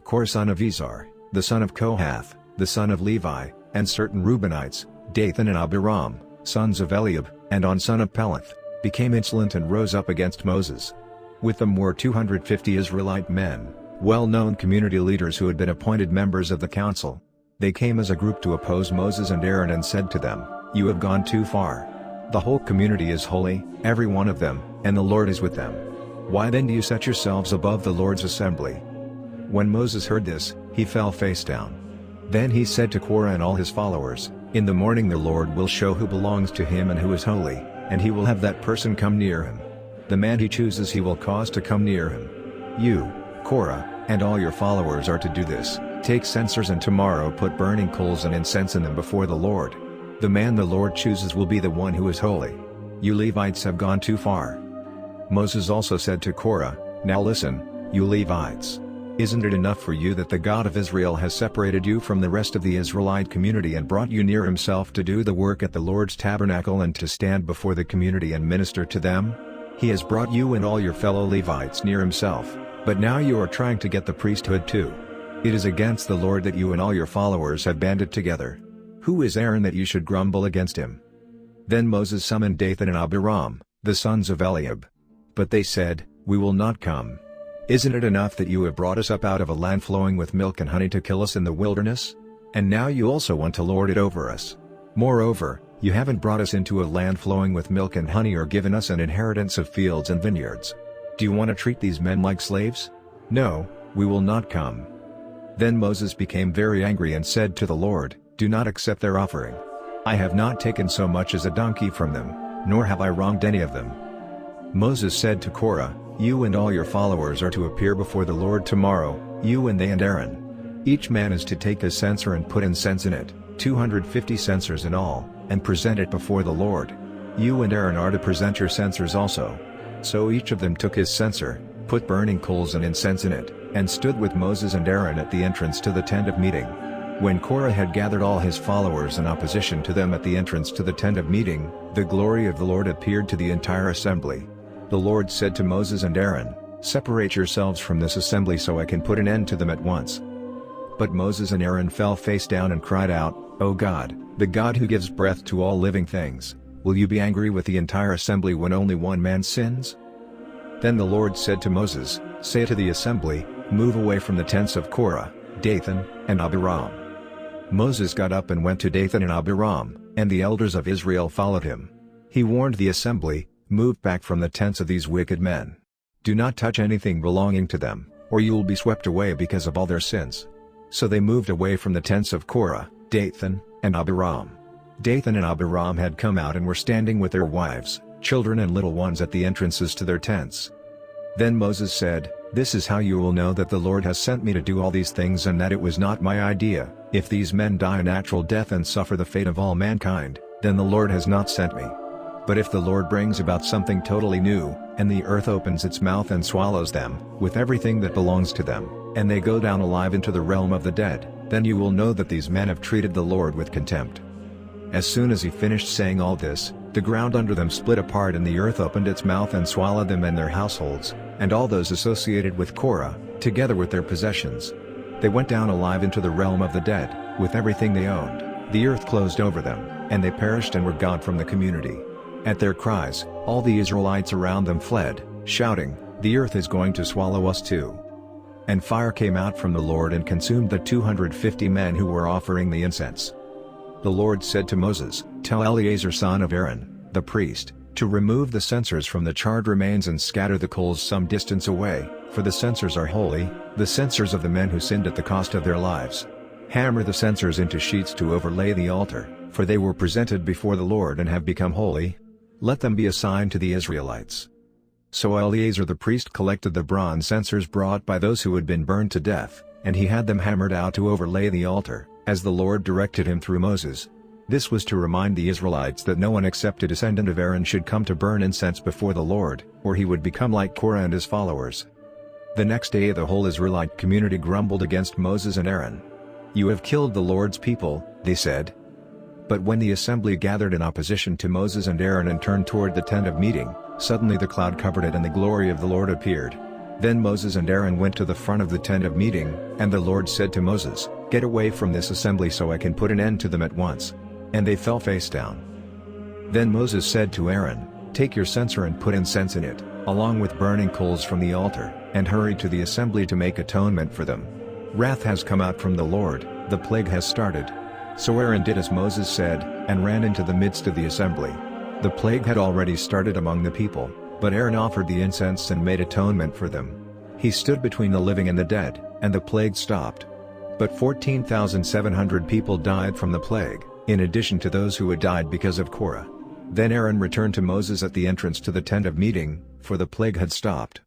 Korah son of Izhar, the son of Kohath, the son of Levi, and certain Reubenites, Dathan and Abiram, sons of Eliab, and On son of Peleth, became insolent and rose up against Moses. With them were 250 Israelite men, well-known community leaders who had been appointed members of the council. They came as a group to oppose Moses and Aaron and said to them, "You have gone too far. The whole community is holy, every one of them, and the Lord is with them. Why then do you set yourselves above the Lord's assembly?" When Moses heard this, he fell face down. Then he said to Korah and all his followers, "In the morning the Lord will show who belongs to him and who is holy, and he will have that person come near him. The man he chooses he will cause to come near him. You, Korah, and all your followers are to do this. Take censers and tomorrow put burning coals and incense in them before the Lord. The man the Lord chooses will be the one who is holy. You Levites have gone too far." Moses also said to Korah, "Now listen, you Levites. Isn't it enough for you that the God of Israel has separated you from the rest of the Israelite community and brought you near himself to do the work at the Lord's tabernacle and to stand before the community and minister to them? He has brought you and all your fellow Levites near himself, but now you are trying to get the priesthood too. It is against the Lord that you and all your followers have banded together. Who is Aaron that you should grumble against him?" Then Moses summoned Dathan and Abiram, the sons of Eliab. But they said, "We will not come. Isn't it enough that you have brought us up out of a land flowing with milk and honey to kill us in the wilderness? And now you also want to lord it over us. Moreover, you haven't brought us into a land flowing with milk and honey or given us an inheritance of fields and vineyards. Do you want to treat these men like slaves? No, we will not come." Then Moses became very angry and said to the Lord, "Do not accept their offering. I have not taken so much as a donkey from them, nor have I wronged any of them." Moses said to Korah, "You and all your followers are to appear before the Lord tomorrow, you and they and Aaron. Each man is to take a censer and put incense in it, 250 censers in all, and present it before the Lord. You and Aaron are to present your censers also." So each of them took his censer, put burning coals and incense in it, and stood with Moses and Aaron at the entrance to the tent of meeting. When Korah had gathered all his followers in opposition to them at the entrance to the tent of meeting, the glory of the Lord appeared to the entire assembly. The Lord said to Moses and Aaron, "Separate yourselves from this assembly so I can put an end to them at once." But Moses and Aaron fell face down and cried out, "O God, the God who gives breath to all living things, will you be angry with the entire assembly when only one man sins?" Then the Lord said to Moses, "Say to the assembly, move away from the tents of Korah, Dathan, and Abiram." Moses got up and went to Dathan and Abiram, and the elders of Israel followed him. He warned the assembly, "Move back from the tents of these wicked men. Do not touch anything belonging to them, or you will be swept away because of all their sins." So they moved away from the tents of Korah, Dathan, and Abiram. Dathan and Abiram had come out and were standing with their wives, children and little ones at the entrances to their tents. Then Moses said, "This is how you will know that the Lord has sent me to do all these things and that it was not my idea. If these men die a natural death and suffer the fate of all mankind, then the Lord has not sent me. But if the Lord brings about something totally new, and the earth opens its mouth and swallows them, with everything that belongs to them, and they go down alive into the realm of the dead, then you will know that these men have treated the Lord with contempt." As soon as he finished saying all this, the ground under them split apart and the earth opened its mouth and swallowed them and their households, and all those associated with Korah, together with their possessions. They went down alive into the realm of the dead, with everything they owned. The earth closed over them, and they perished and were gone from the community. At their cries, all the Israelites around them fled, shouting, "The earth is going to swallow us too." And fire came out from the Lord and consumed the 250 men who were offering the incense. The Lord said to Moses, "Tell Eleazar son of Aaron, the priest, to remove the censers from the charred remains and scatter the coals some distance away, for the censers are holy, the censers of the men who sinned at the cost of their lives. Hammer the censers into sheets to overlay the altar, for they were presented before the Lord and have become holy. Let them be a sign to the Israelites." So Eleazar the priest collected the bronze censers brought by those who had been burned to death, and he had them hammered out to overlay the altar, as the Lord directed him through Moses. This was to remind the Israelites that no one except a descendant of Aaron should come to burn incense before the Lord, or he would become like Korah and his followers. The next day the whole Israelite community grumbled against Moses and Aaron. "You have killed the Lord's people," they said. But when the assembly gathered in opposition to Moses and Aaron and turned toward the tent of meeting, suddenly the cloud covered it and the glory of the Lord appeared. Then Moses and Aaron went to the front of the tent of meeting, and the Lord said to Moses, "Get away from this assembly so I can put an end to them at once." And they fell face down. Then Moses said to Aaron, "Take your censer and put incense in it, along with burning coals from the altar, and hurry to the assembly to make atonement for them. Wrath has come out from the Lord, the plague has started." So Aaron did as Moses said, and ran into the midst of the assembly. The plague had already started among the people, but Aaron offered the incense and made atonement for them. He stood between the living and the dead, and the plague stopped. But 14,700 people died from the plague, in addition to those who had died because of Korah. Then Aaron returned to Moses at the entrance to the tent of meeting, for the plague had stopped.